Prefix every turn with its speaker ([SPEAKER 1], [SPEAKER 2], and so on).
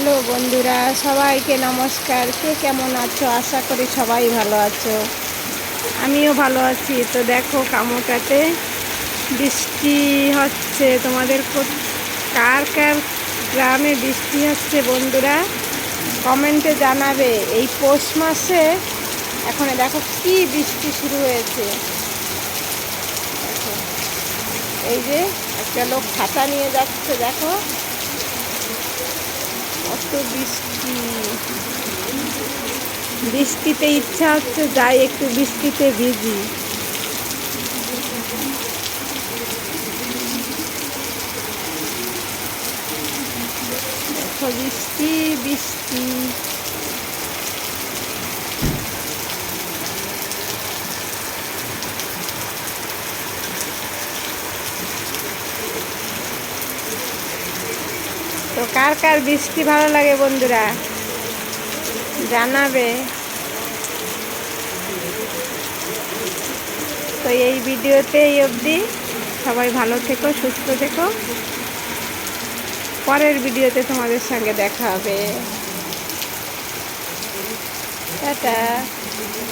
[SPEAKER 1] Hello বন্ধুরা, সবাইকে নমস্কার। কে কেমন আছো? আশা করি সবাই ভালো আছো। আমিও ভালো আছি। তো দেখো, কামোটাতে বৃষ্টি হচ্ছে। তোমাদের কার কার গ্রামে বৃষ্টি হচ্ছে বন্ধুরা, কমেন্টে জানাবে। এই পৌষ মাসে এখন দেখো কি বৃষ্টি শুরু হয়েছে। দেখো, এই যে একটা লোক ছাতা নিয়ে যাচ্ছে, দেখো কত বৃষ্টি। বৃষ্টিতে ইচ্ছা হচ্ছে যাই একটু বৃষ্টিতে ভিজি। দেখো বৃষ্টি বৃষ্টি। তো কার কার বৃষ্টি ভালো লাগে বন্ধুরা, জানাবে। তো এই ভিডিওতে এই অবধি। সবাই ভালো থেকো, সুস্থ থেকো। পরের ভিডিওতে তোমাদের সঙ্গে দেখা হবে। টাটা।